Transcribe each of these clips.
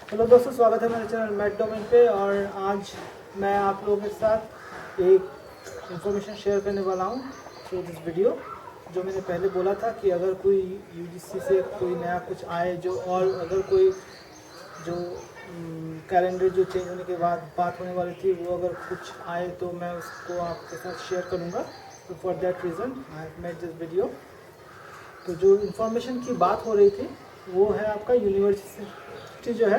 Hello दोस्तों, स्वागत है मेरे चैनल मैट डोमेन पे। और आज मैं आप लोगों के साथ एक इंफॉर्मेशन शेयर करने वाला हूँ थ्रू दिस वीडियो। जो मैंने पहले बोला था कि अगर कोई यूजीसी से कोई नया कुछ आए जो, और अगर कोई जो कैलेंडर जो चेंज होने के बाद बात होने वाली थी वो अगर कुछ आए तो मैं उसको आपके साथ शेयर करूँगा। तो for that reason I have made this video. तो जो इन्फॉर्मेशन की बात हो रही थी वो है आपका यूनिवर्सिटी जो है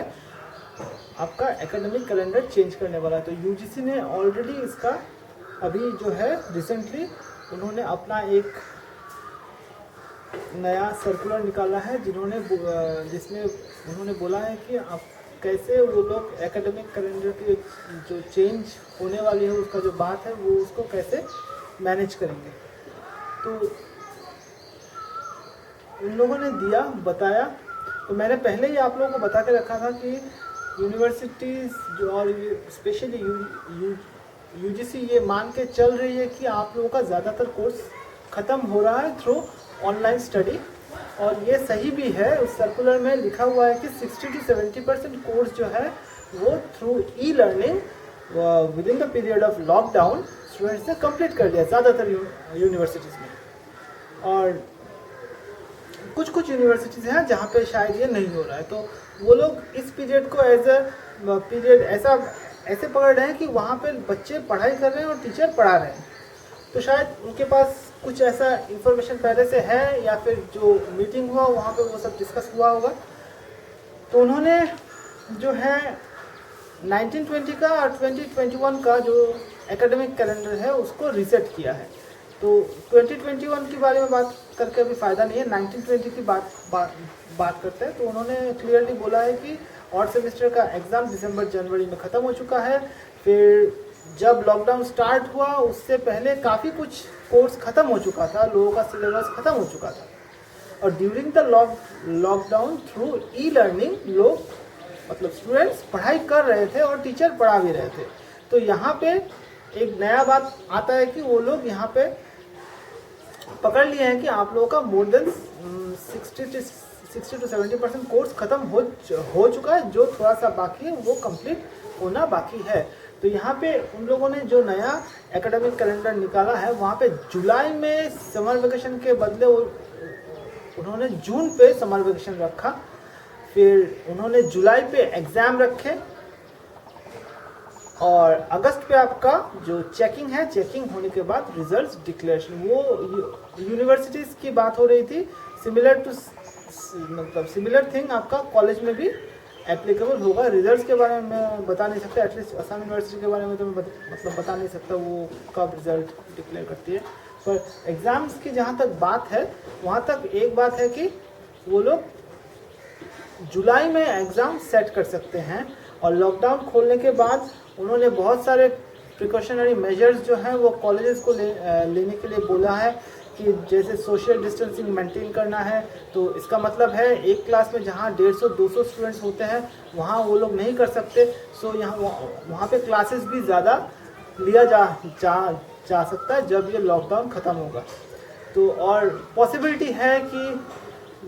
आपका एकेडमिक कैलेंडर चेंज करने वाला है। तो यूजीसी ने ऑलरेडी इसका अभी जो है रिसेंटली उन्होंने अपना एक नया सर्कुलर निकाला है जिसमें उन्होंने बोला है कि आप कैसे वो लोग एकेडमिक कैलेंडर की जो चेंज होने वाली है उसका जो बात है वो उसको कैसे मैनेज करेंगे। तो उन लोगों ने बताया। तो मैंने पहले ही आप लोगों को बता के रखा था कि यूनिवर्सिटीज़ जो और स्पेशली यूजीसी ये मान के चल रही है कि आप लोगों का ज़्यादातर कोर्स ख़त्म हो रहा है थ्रू ऑनलाइन स्टडी। और ये सही भी है। उस सर्कुलर में लिखा हुआ है कि 60 to 70% कोर्स जो है वो through e learning with in the period of lockdown students ने कंप्लीट कर लिया ज़्यादातर यूनिवर्सिटीज़ में। और कुछ यूनिवर्सिटीज़ हैं जहाँ पे शायद ये नहीं हो रहा है। तो वो लोग इस पीरियड को एज अ पीरियड ऐसे पकड़ रहे हैं कि वहाँ पे बच्चे पढ़ाई कर रहे हैं और टीचर पढ़ा रहे हैं। तो शायद उनके पास कुछ ऐसा इंफॉर्मेशन पहले से है या फिर जो मीटिंग हुआ वहाँ पे वो सब डिस्कस हुआ होगा। तो उन्होंने जो है 1920 का और 2021 का जो एकेडमिक कैलेंडर है उसको रीसेट किया है। तो 2021 के बारे में बात करके अभी फ़ायदा नहीं है, 1920 की बात करते हैं। तो उन्होंने क्लियरली बोला है कि ऑड सेमेस्टर का एग्ज़ाम दिसंबर जनवरी में ख़त्म हो चुका है। फिर जब लॉकडाउन स्टार्ट हुआ उससे पहले काफ़ी कुछ कोर्स ख़त्म हो चुका था, लोगों का सिलेबस ख़त्म हो चुका था। और during the lockdown through e learning लोग मतलब स्टूडेंट्स पढ़ाई कर रहे थे और टीचर पढ़ा भी रहे थे। तो यहाँ पे एक नया बात आता है कि वो लोग यहाँ पे पकड़ लिए हैं कि आप लोगों का मोर देन 60 to 70% कोर्स ख़त्म हो चुका है। जो थोड़ा सा बाकी है वो कंप्लीट होना बाकी है। तो यहाँ पे उन लोगों ने जो नया एकेडमिक कैलेंडर निकाला है वहाँ पे जुलाई में समर वेकेशन के बदले उन्होंने जून पे समर वेकेशन रखा। फिर उन्होंने जुलाई पे एग्ज़ाम रखे और अगस्त पे आपका जो चेकिंग है, चेकिंग होने के बाद रिजल्ट्स डिक्लेरेशन। वो यूनिवर्सिटीज़ की बात हो रही थी। सिमिलर थिंग आपका कॉलेज में भी एप्लीकेबल होगा। रिजल्ट्स के बारे में मैं बता नहीं सकता, एटलीस्ट असम यूनिवर्सिटी के बारे में तो मैं बता नहीं सकता वो कब रिजल्ट डिक्लेयर करती है। पर एग्ज़ाम्स की जहाँ तक बात है वहाँ तक एक बात है कि वो लोग जुलाई में एग्ज़ाम सेट कर सकते हैं। और लॉकडाउन खोलने के बाद उन्होंने बहुत सारे प्रिकॉशनरी मेजर्स जो हैं वो कॉलेजेस को लेने के लिए बोला है कि जैसे सोशल डिस्टेंसिंग मेंटेन करना है। तो इसका मतलब है एक क्लास में जहाँ 150-200 स्टूडेंट्स होते हैं वहाँ वो लोग नहीं कर सकते। सो वहाँ पे क्लासेस भी ज़्यादा लिया जा सकता है जब ये लॉकडाउन ख़त्म होगा। तो और पॉसिबिलिटी है कि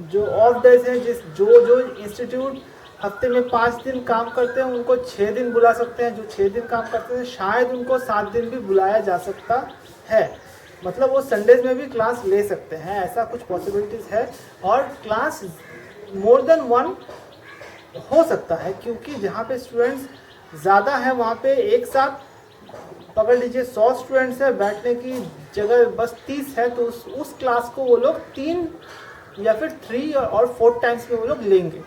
जो ऑफ डेज हैं जो इंस्टीट्यूट हफ्ते में 5 दिन काम करते हैं उनको 6 दिन बुला सकते हैं। जो 6 दिन काम करते हैं शायद उनको 7 दिन भी बुलाया जा सकता है। मतलब वो संडेज में भी क्लास ले सकते हैं, ऐसा कुछ पॉसिबिलिटीज़ है। और क्लास मोर देन 1 हो सकता है क्योंकि जहाँ पे स्टूडेंट्स ज़्यादा हैं वहाँ पे एक साथ पकड़ लीजिए 100 स्टूडेंट्स है, बैठने की जगह बस 30 है। तो उस क्लास को वो लोग 3 या फिर 3 और 4 टाइम्स में वो लोग लेंगे।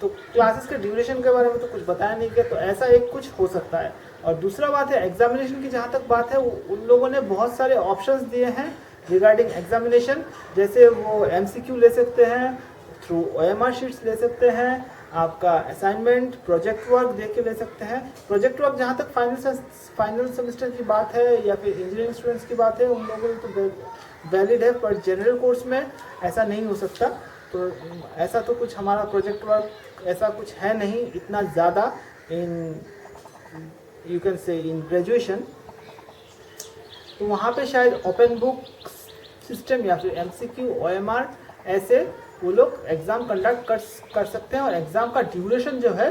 तो क्लासेस के ड्यूरेशन के बारे में तो कुछ बताया नहीं गया। तो ऐसा एक कुछ हो सकता है। और दूसरा बात है एग्जामिनेशन की, जहाँ तक बात है उन लोगों ने बहुत सारे ऑप्शंस दिए हैं रिगार्डिंग एग्जामिनेशन। जैसे वो एमसीक्यू ले सकते हैं, थ्रू ओएमआर शीट्स ले सकते हैं, आपका असाइनमेंट प्रोजेक्ट वर्क दे के ले सकते हैं। प्रोजेक्ट वर्क जहाँ तक फाइनल सेमेस्टर की बात है या फिर इंजीनियरिंग स्टूडेंट्स की बात है उन लोगों में तो वैलिड है, पर जनरल कोर्स में ऐसा नहीं हो सकता। तो ऐसा तो कुछ हमारा प्रोजेक्ट वर्क ऐसा कुछ है नहीं इतना ज़्यादा इन you can say in graduation. तो वहाँ पे शायद ओपन बुक सिस्टम या फिर एमसीक्यू ओएमआर ऐसे वो लोग एग्ज़ाम कंडक्ट कर सकते हैं। और एग्ज़ाम का ड्यूरेशन जो है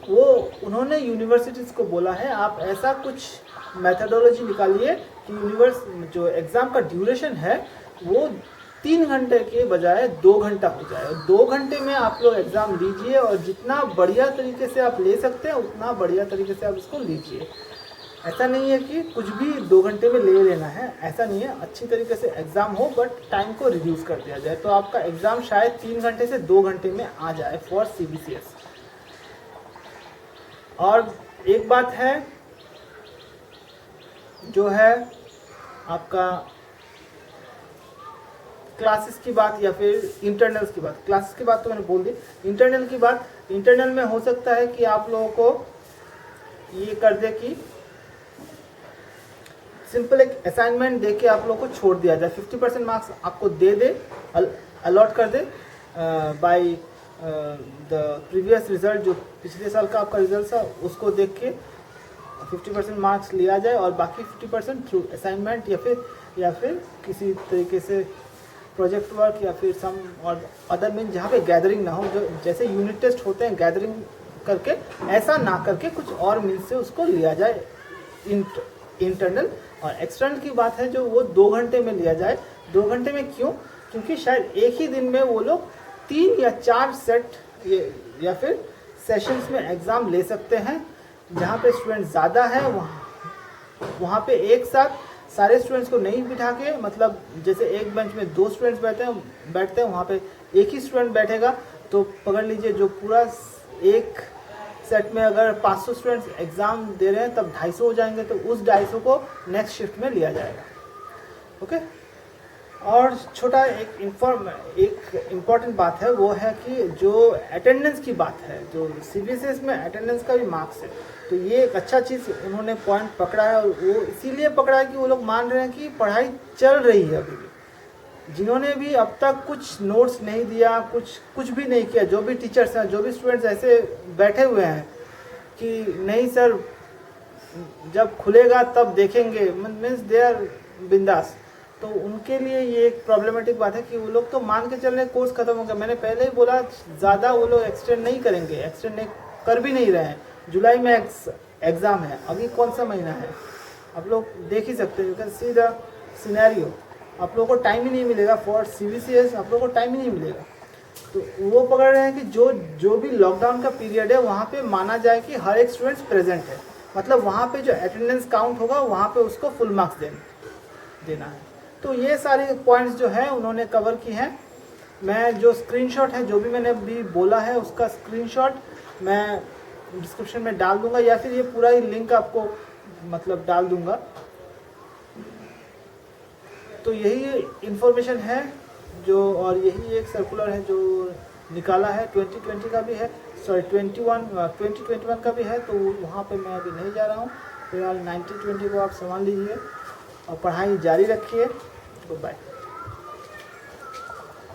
वो उन्होंने यूनिवर्सिटीज़ को बोला है, आप ऐसा कुछ मेथडोलॉजी निकालिए कि जो एग्ज़ाम का ड्यूरेशन है वो 3 घंटे के बजाय 2 घंटा हो जाए। 2 घंटे में आप लोग एग्ज़ाम लीजिए और जितना बढ़िया तरीके से आप ले सकते हैं उतना बढ़िया तरीके से आप इसको लीजिए। ऐसा नहीं है कि कुछ भी 2 घंटे में ले लेना है, ऐसा नहीं है। अच्छी तरीके से एग्ज़ाम हो बट टाइम को रिड्यूस कर दिया जाए, तो आपका एग्ज़ाम शायद 3 घंटे से 2 घंटे में आ जाए फॉर CBCS। और एक बात है जो है आपका क्लासेस की बात या फिर इंटरनल्स की बात। क्लासेस की बात तो मैंने बोल दी। इंटरनल की बात, इंटरनल में हो सकता है कि आप लोगों को ये कर दे कि सिंपल एक असाइनमेंट दे के आप लोगों को छोड़ दिया जाए। 50% मार्क्स आपको दे दे, अलॉट कर दे बाय द प्रीवियस रिजल्ट, जो पिछले साल का आपका रिजल्ट था उसको देख के 50% मार्क्स लिया जाए और बाकी 50% थ्रू असाइनमेंट या फिर किसी तरीके से प्रोजेक्ट वर्क या फिर सम और अदर मीन जहाँ पे गैदरिंग ना हो, जो जैसे यूनिट टेस्ट होते हैं गैदरिंग करके, ऐसा ना करके कुछ और मीन्स से उसको लिया जाए इंटरनल। और एक्सटर्नल की बात है जो वो 2 घंटे में लिया जाए। 2 घंटे में क्यों? क्योंकि शायद एक ही दिन में वो लोग 3 या 4 सेट या फिर सेशंस में एग्ज़ाम ले सकते हैं। जहाँ पे स्टूडेंट ज़्यादा है वहाँ पे एक साथ सारे स्टूडेंट्स को नहीं बिठा के, मतलब जैसे एक बेंच में 2 स्टूडेंट्स बैठते हैं वहाँ पे एक ही स्टूडेंट बैठेगा। तो पकड़ लीजिए जो पूरा एक सेट में अगर 500 स्टूडेंट्स एग्ज़ाम दे रहे हैं तब 250 हो जाएंगे, तो उस 250 को नेक्स्ट शिफ्ट में लिया जाएगा। ओके। और छोटा एक इम्पॉर्टेंट बात है वो है कि जो अटेंडेंस की बात है, जो CBCS में अटेंडेंस का भी मार्क्स है, तो ये एक अच्छा चीज़ उन्होंने पॉइंट पकड़ा है। और वो इसीलिए पकड़ा है कि वो लोग मान रहे हैं कि पढ़ाई चल रही है अभी भी। जिन्होंने भी अब तक कुछ नोट्स नहीं दिया, कुछ भी नहीं किया, जो भी टीचर्स हैं, जो भी स्टूडेंट्स ऐसे बैठे हुए हैं कि नहीं सर जब खुलेगा तब देखेंगे, मीन्स दे आर बिंदास, तो उनके लिए ये एक प्रॉब्लमेटिक बात है कि वो लोग तो मान के चल रहे कोर्स खत्म हो गया। मैंने पहले ही बोला ज़्यादा वो लोग एक्सटेंड नहीं करेंगे, एक्सटेंड नहीं कर भी नहीं रहे हैं। जुलाई में एग्ज़ाम है, अभी कौन सा महीना है आप लोग देख ही सकते हैं। You can see the scenario. आप लोगों को टाइम ही नहीं मिलेगा फॉर CBCS, आप लोगों को टाइम ही नहीं मिलेगा। तो वो पकड़ रहे हैं कि जो भी लॉकडाउन का पीरियड है वहाँ पे माना जाए कि हर एक स्टूडेंट्स प्रेजेंट है, मतलब वहाँ पे जो अटेंडेंस काउंट होगा वहाँ पे उसको फुल मार्क्स देना है। तो ये सारे पॉइंट्स जो है उन्होंने कवर की हैं। मैं जो स्क्रीनशॉट है, जो भी मैंने अभी बोला है उसका स्क्रीनशॉट मैं डिस्क्रिप्शन में डाल दूंगा या फिर ये पूरा ही लिंक आपको मतलब डाल दूंगा। तो यही इन्फॉर्मेशन है जो, और यही एक सर्कुलर है जो निकाला है। 2020 का भी है, सॉरी 2021 का भी है। तो वहाँ पे मैं अभी नहीं जा रहा हूँ फिलहाल। 1920 को आप संभाल लीजिए और पढ़ाई जारी रखिए। Good bye.